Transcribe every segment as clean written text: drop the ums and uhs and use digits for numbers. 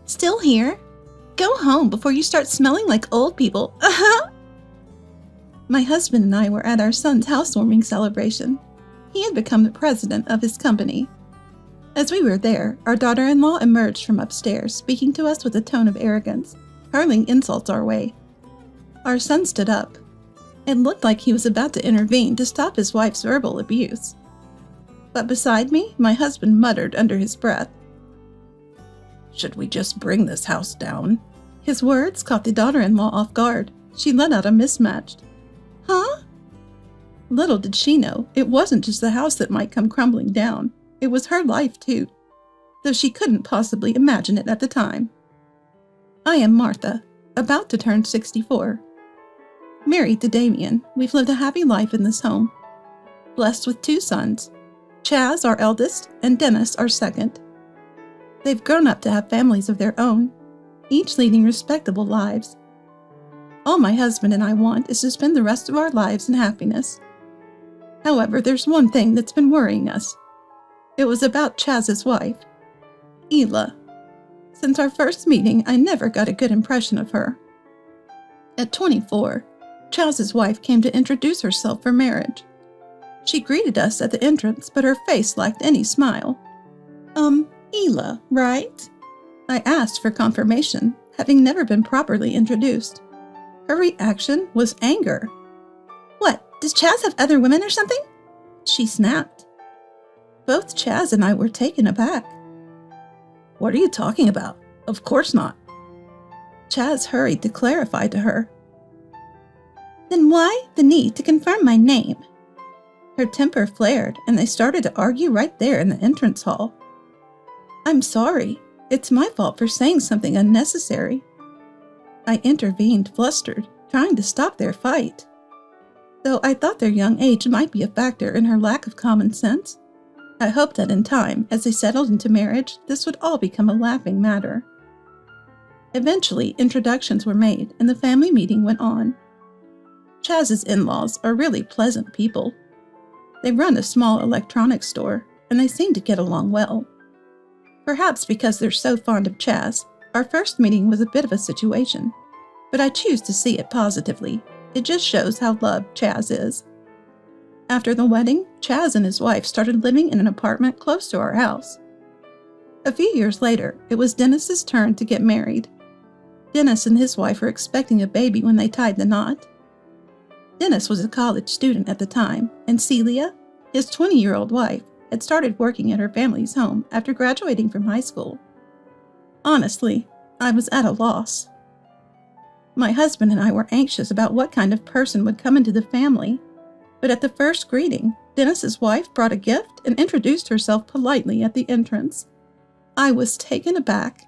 Still here? Go home before you start smelling like old people. My husband and I were at our son's housewarming celebration. He had become the president of his company. As we were there, our daughter-in-law emerged from upstairs, speaking to us with a tone of arrogance, hurling insults our way. Our son stood up. It looked like he was about to intervene to stop his wife's verbal abuse. But beside me, my husband muttered under his breath, "Should we just bring this house down?" His words caught the daughter-in-law off guard. She let out a mismatched, "Huh?" Little did she know, it wasn't just the house that might come crumbling down. It was her life, too, though she couldn't possibly imagine it at the time. I am Martha, about to turn 64. Married to Damien, we've lived a happy life in this home. Blessed with 2 sons, Chaz, our eldest, and Dennis, our second. They've grown up to have families of their own, each leading respectable lives. All my husband and I want is to spend the rest of our lives in happiness. However, there's one thing that's been worrying us. It was about Chaz's wife, Ela. Since our first meeting, I never got a good impression of her. At 24, Chaz's wife came to introduce herself for marriage. She greeted us at the entrance, but her face lacked any smile. Ela, right?" I asked for confirmation, having never been properly introduced. Her reaction was anger. "What, does Chaz have other women or something?" she snapped. Both Chaz and I were taken aback. "What are you talking about? Of course not." Chaz hurried to clarify to her. "Then why the need to confirm my name?" Her temper flared, and they started to argue right there in the entrance hall. "I'm sorry. It's my fault for saying something unnecessary." I intervened, flustered, trying to stop their fight. Though I thought their young age might be a factor in her lack of common sense, I hoped that in time, as they settled into marriage, this would all become a laughing matter. Eventually, introductions were made, and the family meeting went on. Chaz's in-laws are really pleasant people. They run a small electronics store, and they seem to get along well. Perhaps because they're so fond of Chaz, our first meeting was a bit of a situation, but I choose to see it positively. It just shows how loved Chaz is. After the wedding, Chaz and his wife started living in an apartment close to our house. A few years later, it was Dennis's turn to get married. Dennis and his wife were expecting a baby when they tied the knot. Dennis was a college student at the time, and Celia, his 20-year-old wife, had started working at her family's home after graduating from high school. Honestly, I was at a loss. My husband and I were anxious about what kind of person would come into the family, but at the first greeting, Dennis's wife brought a gift and introduced herself politely at the entrance. I was taken aback.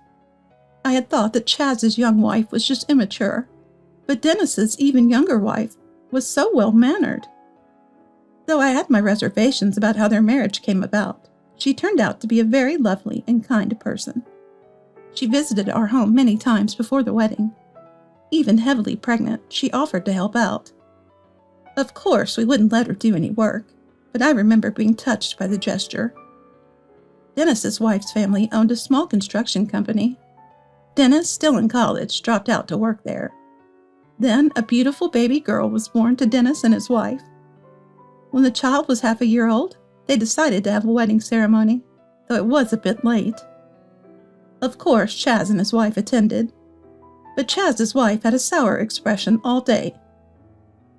I had thought that Chaz's young wife was just immature, but Dennis's even younger wife was so well-mannered. Though I had my reservations about how their marriage came about, she turned out to be a very lovely and kind person. She visited our home many times before the wedding. Even heavily pregnant, she offered to help out. Of course, we wouldn't let her do any work, but I remember being touched by the gesture. Dennis's wife's family owned a small construction company. Dennis, still in college, dropped out to work there. Then a beautiful baby girl was born to Dennis and his wife. When the child was half a year old, they decided to have a wedding ceremony, though it was a bit late. Of course, Chaz and his wife attended, but Chaz's wife had a sour expression all day.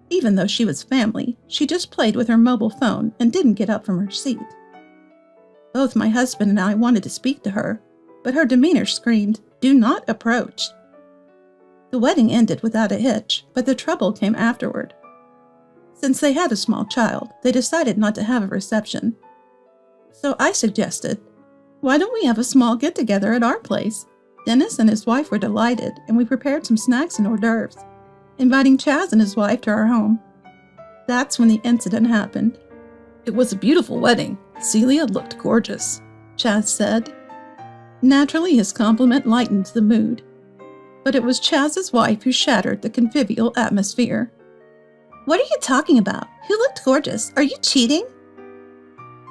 Even though she was family, she just played with her mobile phone and didn't get up from her seat. Both my husband and I wanted to speak to her, but her demeanor screamed, "Do not approach." The wedding ended without a hitch, but the trouble came afterward. Since they had a small child, they decided not to have a reception. So I suggested, why don't we have a small get-together at our place? Dennis and his wife were delighted, and we prepared some snacks and hors d'oeuvres, inviting Chaz and his wife to our home. That's when the incident happened. "It was a beautiful wedding. Celia looked gorgeous," Chaz said. Naturally, his compliment lightened the mood. But it was Chaz's wife who shattered the convivial atmosphere. "What are you talking about? Who looked gorgeous? Are you cheating?"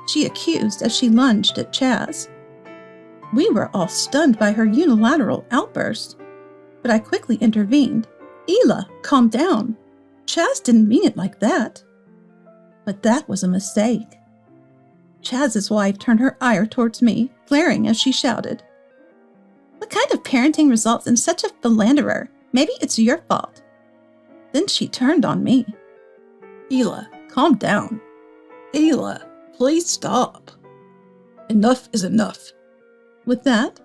she accused as she lunged at Chaz. We were all stunned by her unilateral outburst, but I quickly intervened. Hila, calm down. Chaz didn't mean it like that. But that was a mistake. Chaz's wife turned her ire towards me, glaring as she shouted, "What kind of parenting results in such a philanderer? Maybe it's your fault." Then she turned on me. "Hila, calm down. Hila, please stop. Enough is enough." With that,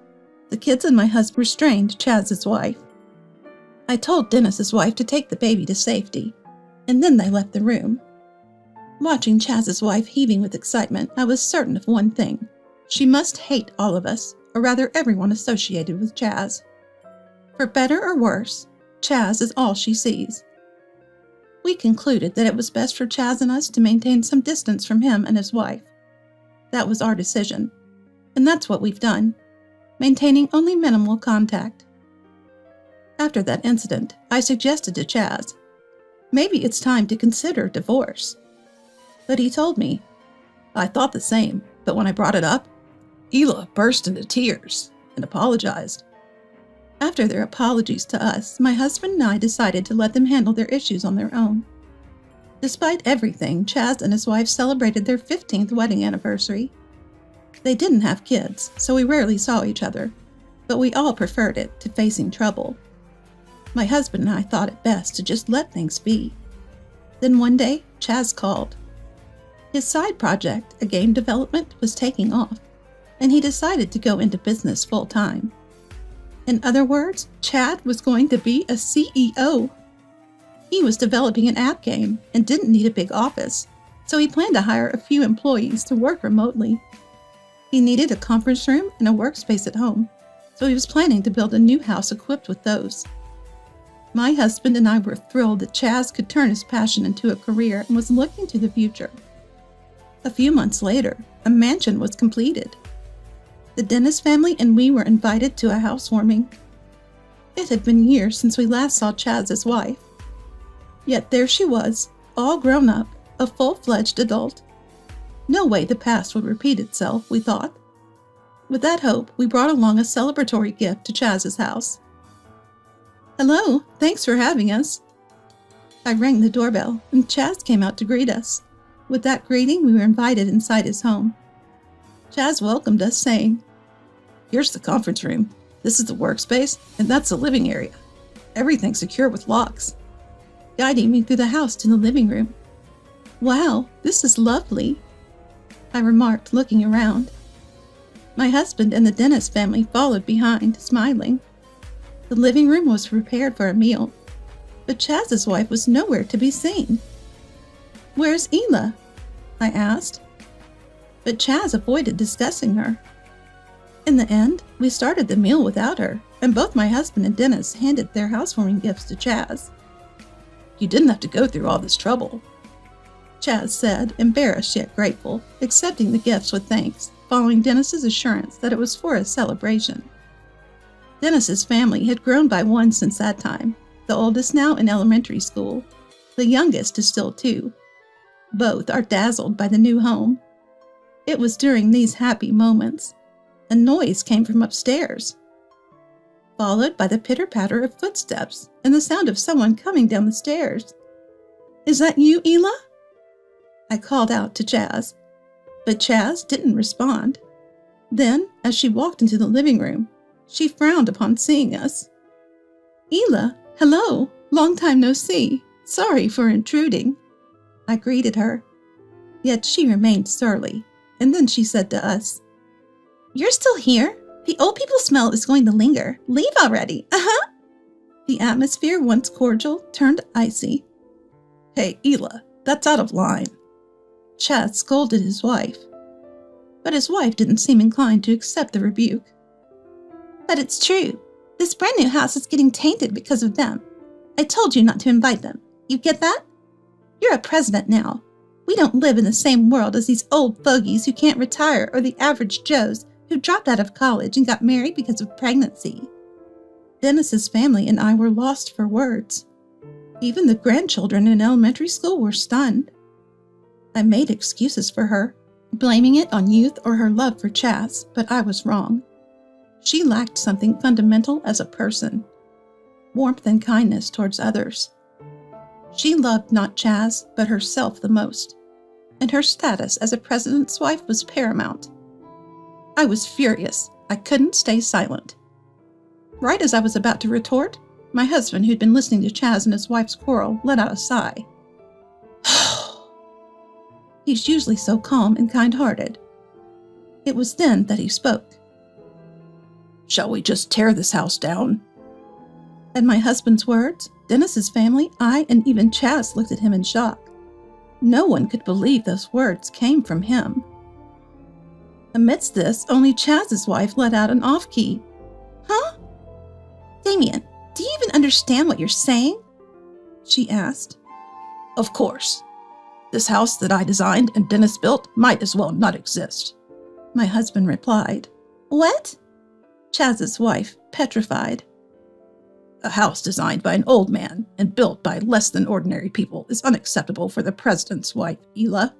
the kids and my husband restrained Chaz's wife. I told Dennis's wife to take the baby to safety, and then they left the room. Watching Chaz's wife heaving with excitement, I was certain of one thing. She must hate all of us, or rather everyone associated with Chaz. For better or worse, Chaz is all she sees. We concluded that it was best for Chaz and us to maintain some distance from him and his wife. That was our decision, and that's what we've done, maintaining only minimal contact. After that incident, I suggested to Chaz, maybe it's time to consider divorce. But he told me, "I thought the same, but when I brought it up, Hila burst into tears and apologized." After their apologies to us, my husband and I decided to let them handle their issues on their own. Despite everything, Chaz and his wife celebrated their 15th wedding anniversary. They didn't have kids, so we rarely saw each other, but we all preferred it to facing trouble. My husband and I thought it best to just let things be. Then one day, Chaz called. His side project, a game development, was taking off, and he decided to go into business full-time. In other words, Chad was going to be a CEO. He was developing an app game and didn't need a big office, so he planned to hire a few employees to work remotely. He needed a conference room and a workspace at home, so he was planning to build a new house equipped with those. My husband and I were thrilled that Chaz could turn his passion into a career and was looking to the future. A few months later, a mansion was completed. The Dennis family and we were invited to a housewarming. It had been years since we last saw Chaz's wife. Yet there she was, all grown up, a full-fledged adult. No way the past would repeat itself, we thought. With that hope, we brought along a celebratory gift to Chaz's house. "Hello, thanks for having us." I rang the doorbell, and Chaz came out to greet us. With that greeting, we were invited inside his home. Chaz welcomed us, saying, "Here's the conference room. This is the workspace, and that's the living area. Everything's secure with locks," guiding me through the house to the living room. "Wow, this is lovely," I remarked, looking around. My husband and the Dennis family followed behind, smiling. The living room was prepared for a meal, but Chaz's wife was nowhere to be seen. "Where's Hila?" I asked. But Chaz avoided discussing her. In the end, we started the meal without her, and both my husband and Dennis handed their housewarming gifts to Chaz. "You didn't have to go through all this trouble," Chaz said, embarrassed yet grateful, accepting the gifts with thanks, following Dennis's assurance that it was for a celebration. Dennis's family had grown by one since that time, the oldest now in elementary school. The youngest is still 2. Both are dazzled by the new home. It was during these happy moments. A noise came from upstairs, followed by the pitter-patter of footsteps and the sound of someone coming down the stairs. "Is that you, Hila?" I called out to Chaz, but Chaz didn't respond. Then, as she walked into the living room, she frowned upon seeing us. "Hila, hello, long time no see. Sorry for intruding," I greeted her. Yet she remained surly, and then she said to us, "You're still here? The old people smell is going to linger. Leave already, The atmosphere, once cordial, turned icy. "Hey, Hila, that's out of line," Chaz scolded his wife. But his wife didn't seem inclined to accept the rebuke. "But it's true. This brand new house is getting tainted because of them. I told you not to invite them. You get that? You're a president now. We don't live in the same world as these old fogies who can't retire or the average Joes who dropped out of college and got married because of pregnancy." Dennis's family and I were lost for words. Even the grandchildren in elementary school were stunned. I made excuses for her, blaming it on youth or her love for Chaz, but I was wrong. She lacked something fundamental as a person: warmth and kindness towards others. She loved not Chaz, but herself the most, and her status as a president's wife was paramount. I was furious. I couldn't stay silent. Right as I was about to retort, my husband, who'd been listening to Chaz and his wife's quarrel, let out a sigh. He's usually so calm and kind-hearted. It was then that he spoke. "Shall we just tear this house down?" At my husband's words, Dennis's family, I, and even Chaz looked at him in shock. No one could believe those words came from him. Amidst this, only Chaz's wife let out an off-key. "Huh? Damien, do you even understand what you're saying?" she asked. "Of course. This house that I designed and Dennis built might as well not exist," my husband replied. "What?" Chaz's wife, petrified. "A house designed by an old man and built by less than ordinary people is unacceptable for the president's wife, Ela.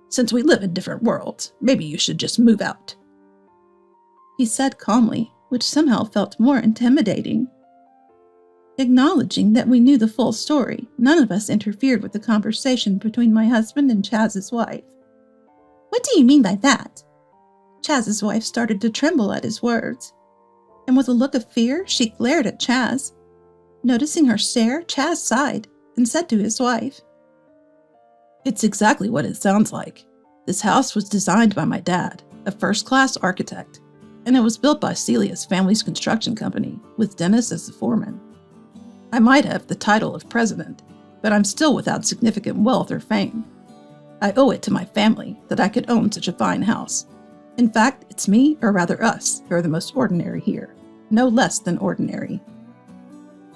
Since we live in different worlds, maybe you should just move out," he said calmly, which somehow felt more intimidating. Acknowledging that we knew the full story, none of us interfered with the conversation between my husband and Chaz's wife. "What do you mean by that?" Chaz's wife started to tremble at his words, and with a look of fear, she glared at Chaz. Noticing her stare, Chaz sighed and said to his wife, "It's exactly what it sounds like. This house was designed by my dad, a first-class architect, and it was built by Celia's family's construction company, with Dennis as the foreman. I might have the title of president, but I'm still without significant wealth or fame. I owe it to my family that I could own such a fine house. In fact, it's me, or rather us, who are the most ordinary here, no less than ordinary."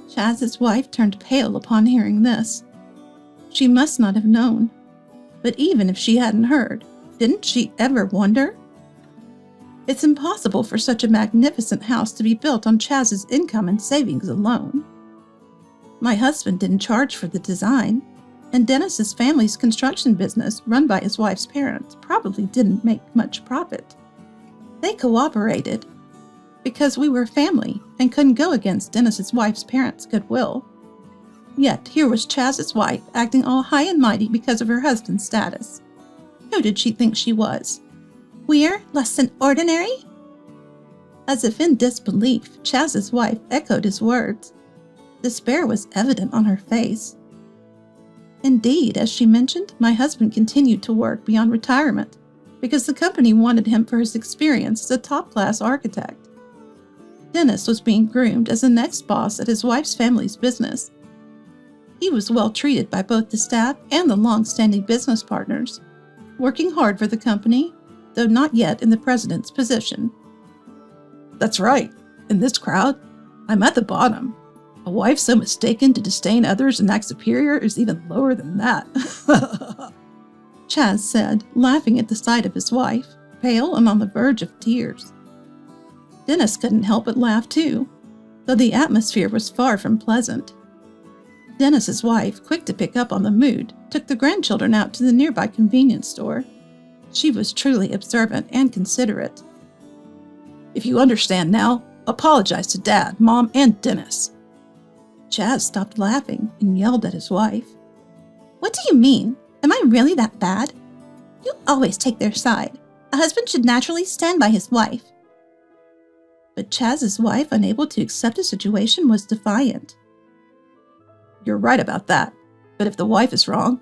Chaz's wife turned pale upon hearing this. She must not have known. But even if she hadn't heard, didn't she ever wonder? It's impossible for such a magnificent house to be built on Chaz's income and savings alone. My husband didn't charge for the design, and Dennis's family's construction business, run by his wife's parents, probably didn't make much profit. They cooperated because we were family and couldn't go against Dennis's wife's parents' goodwill. Yet here was Chaz's wife acting all high and mighty because of her husband's status. Who did she think she was? We're less than ordinary? As if in disbelief, Chaz's wife echoed his words. Despair was evident on her face. Indeed, as she mentioned, my husband continued to work beyond retirement because the company wanted him for his experience as a top-class architect. Dennis was being groomed as the next boss at his wife's family's business. He was well treated by both the staff and the long-standing business partners, working hard for the company, though not yet in the president's position. "That's right. In this crowd, I'm at the bottom. A wife so mistaken to disdain others and act superior is even lower than that," Chaz said, laughing at the sight of his wife, pale and on the verge of tears. Dennis couldn't help but laugh too, though the atmosphere was far from pleasant. Dennis's wife, quick to pick up on the mood, took the grandchildren out to the nearby convenience store. She was truly observant and considerate. "If you understand now, apologize to Dad, Mom, and Dennis." Chaz stopped laughing and yelled at his wife. "What do you mean? Am I really that bad? You always take their side. A husband should naturally stand by his wife." But Chaz's wife, unable to accept the situation, was defiant. "You're right about that, but if the wife is wrong,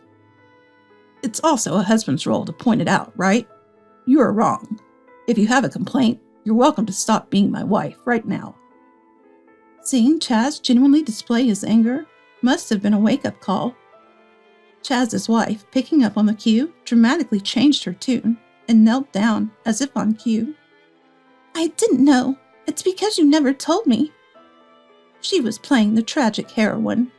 it's also a husband's role to point it out, right? You are wrong. If you have a complaint, you're welcome to stop being my wife right now." Seeing Chaz genuinely display his anger must have been a wake-up call. Chaz's wife, picking up on the cue, dramatically changed her tune and knelt down as if on cue. "I didn't know. It's because you never told me." She was playing the tragic heroine.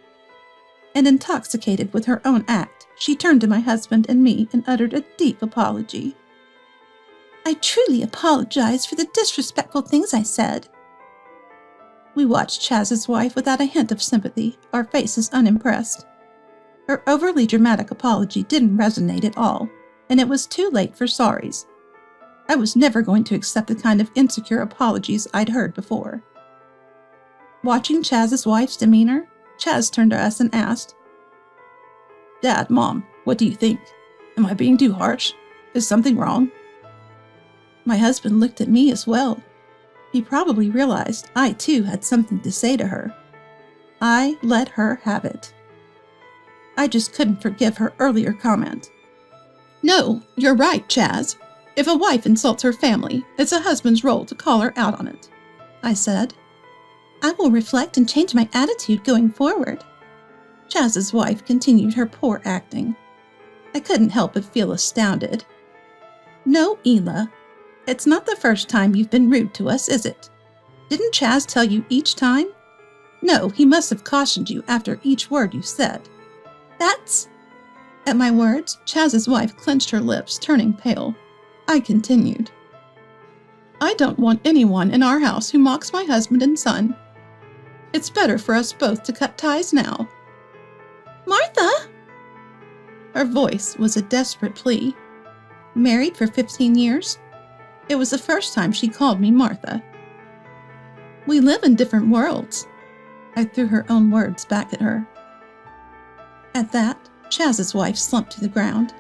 And intoxicated with her own act, she turned to my husband and me and uttered a deep apology. "I truly apologize for the disrespectful things I said." We watched Chaz's wife without a hint of sympathy, our faces unimpressed. Her overly dramatic apology didn't resonate at all, and it was too late for sorries. I was never going to accept the kind of insecure apologies I'd heard before. Watching Chaz's wife's demeanor, Chaz turned to us and asked, "Dad, Mom, what do you think? Am I being too harsh? Is something wrong?" My husband looked at me as well. He probably realized I too had something to say to her. I let her have it. I just couldn't forgive her earlier comment. "No, you're right, Chaz. If a wife insults her family, it's a husband's role to call her out on it," I said. "I will reflect and change my attitude going forward." Chaz's wife continued her poor acting. I couldn't help but feel astounded. "No, Ela. It's not the first time you've been rude to us, is it? Didn't Chaz tell you each time? No, he must have cautioned you after each word you said." "That's—" At my words, Chaz's wife clenched her lips, turning pale. I continued. "I don't want anyone in our house who mocks my husband and son. It's better for us both to cut ties now." "Martha!" Her voice was a desperate plea. Married for 15 years, it was the first time she called me Martha. "We live in different worlds." I threw her own words back at her. At that, Chaz's wife slumped to the ground,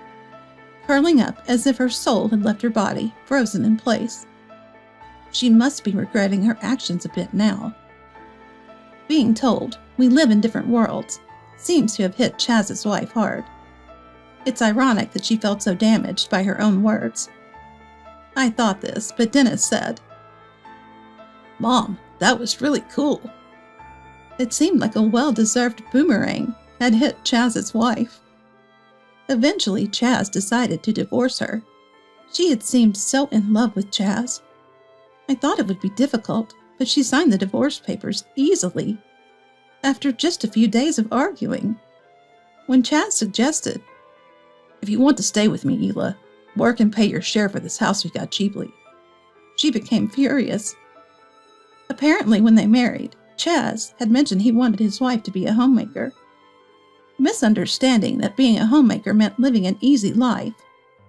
curling up as if her soul had left her body, frozen in place. She must be regretting her actions a bit now. Being told we live in different worlds seems to have hit Chaz's wife hard. It's ironic that she felt so damaged by her own words. I thought this, but Dennis said, "Mom, that was really cool." It seemed like a well-deserved boomerang had hit Chaz's wife. Eventually, Chaz decided to divorce her. She had seemed so in love with Chaz. I thought it would be difficult, but she signed the divorce papers easily, after just a few days of arguing. When Chaz suggested, "If you want to stay with me, Ela, work and pay your share for this house we got cheaply," she became furious. Apparently, when they married, Chaz had mentioned he wanted his wife to be a homemaker. Misunderstanding that being a homemaker meant living an easy life,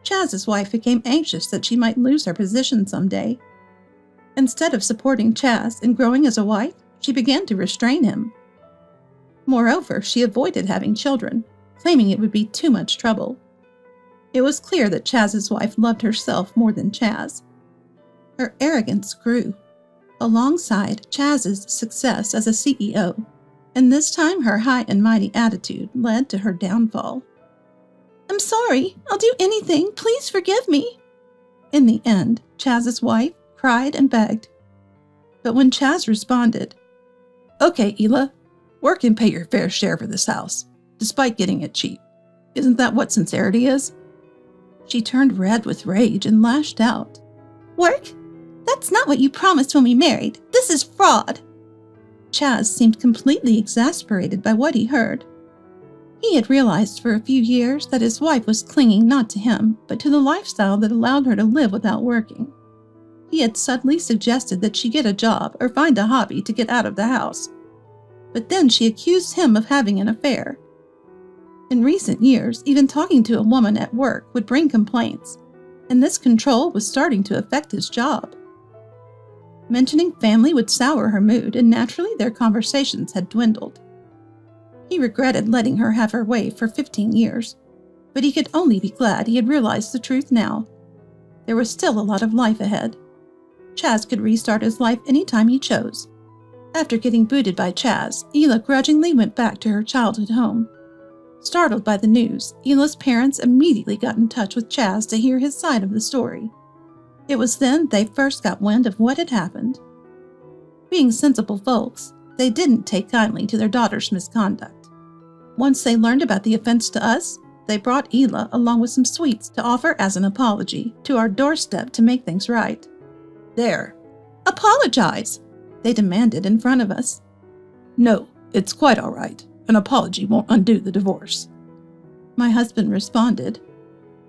Chaz's wife became anxious that she might lose her position someday. Instead of supporting Chaz and growing as a wife, she began to restrain him. Moreover, she avoided having children, claiming it would be too much trouble. It was clear that Chaz's wife loved herself more than Chaz. Her arrogance grew, alongside Chaz's success as a CEO, and this time her high and mighty attitude led to her downfall. "I'm sorry. I'll do anything. Please forgive me." In the end, Chaz's wife cried and begged. But when Chaz responded, "Okay, Ela, work and pay your fair share for this house, despite getting it cheap. Isn't that what sincerity is?" She turned red with rage and lashed out. "Work? That's not what you promised when we married. This is fraud." Chaz seemed completely exasperated by what he heard. He had realized for a few years that his wife was clinging not to him, but to the lifestyle that allowed her to live without working. He had subtly suggested that she get a job or find a hobby to get out of the house. But then she accused him of having an affair. In recent years, even talking to a woman at work would bring complaints, and this control was starting to affect his job. Mentioning family would sour her mood, and naturally their conversations had dwindled. He regretted letting her have her way for 15 years, but he could only be glad he had realized the truth now. There was still a lot of life ahead. Chaz could restart his life anytime he chose. After getting booted by Chaz, Ela grudgingly went back to her childhood home. Startled by the news, Ela's parents immediately got in touch with Chaz to hear his side of the story. It was then they first got wind of what had happened. Being sensible folks, they didn't take kindly to their daughter's misconduct. Once they learned about the offense to us, they brought Ela along with some sweets to offer as an apology to our doorstep to make things right. "There, apologize," they demanded in front of us. "No, it's quite all right. An apology won't undo the divorce," my husband responded.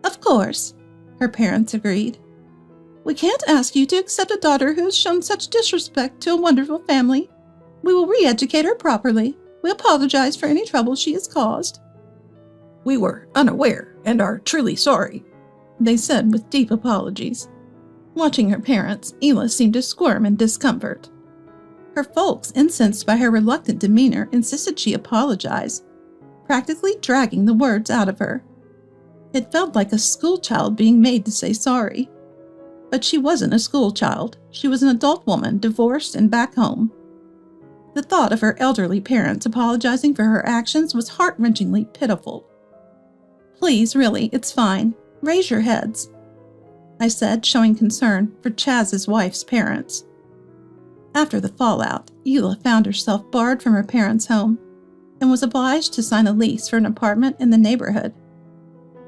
"Of course," her parents agreed. "We can't ask you to accept a daughter who has shown such disrespect to a wonderful family. We will re-educate her properly. We apologize for any trouble she has caused." "We were unaware and are truly sorry," they said with deep apologies. Watching her parents, Ela seemed to squirm in discomfort. Her folks, incensed by her reluctant demeanor, insisted she apologize, practically dragging the words out of her. It felt like a schoolchild being made to say sorry. But she wasn't a schoolchild. She was an adult woman, divorced and back home. The thought of her elderly parents apologizing for her actions was heart-wrenchingly pitiful. "Please, really, it's fine. Raise your heads," I said, showing concern for Chaz's wife's parents. After the fallout, Ela found herself barred from her parents' home and was obliged to sign a lease for an apartment in the neighborhood.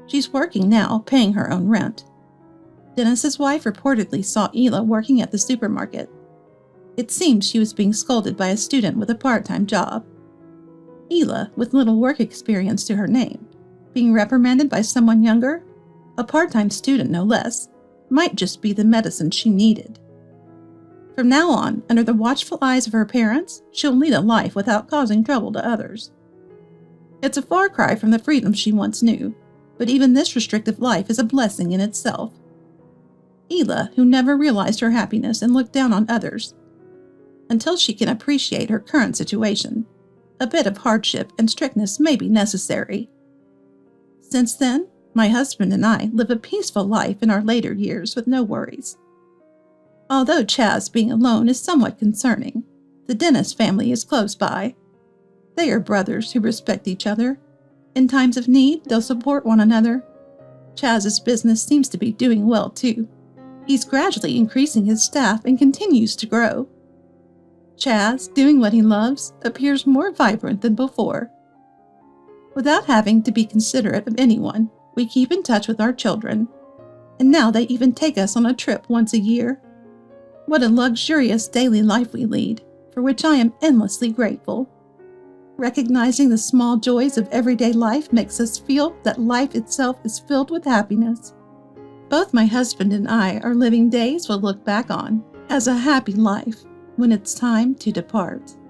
She's working now, paying her own rent. Dennis's wife reportedly saw Ela working at the supermarket. It seemed she was being scolded by a student with a part-time job. Ela, with little work experience to her name, being reprimanded by someone younger, a part-time student no less, might just be the medicine she needed. From now on, under the watchful eyes of her parents, she'll lead a life without causing trouble to others. It's a far cry from the freedom she once knew, but even this restrictive life is a blessing in itself. Ela, who never realized her happiness and looked down on others, until she can appreciate her current situation, a bit of hardship and strictness may be necessary. Since then, my husband and I live a peaceful life in our later years with no worries. Although Chaz being alone is somewhat concerning, the Dennis family is close by. They are brothers who respect each other. In times of need, they'll support one another. Chaz's business seems to be doing well too. He's gradually increasing his staff and continues to grow. Chaz, doing what he loves, appears more vibrant than before. Without having to be considerate of anyone, we keep in touch with our children, and now they even take us on a trip once a year. What a luxurious daily life we lead, for which I am endlessly grateful. Recognizing the small joys of everyday life makes us feel that life itself is filled with happiness. Both my husband and I are living days we'll look back on as a happy life when it's time to depart.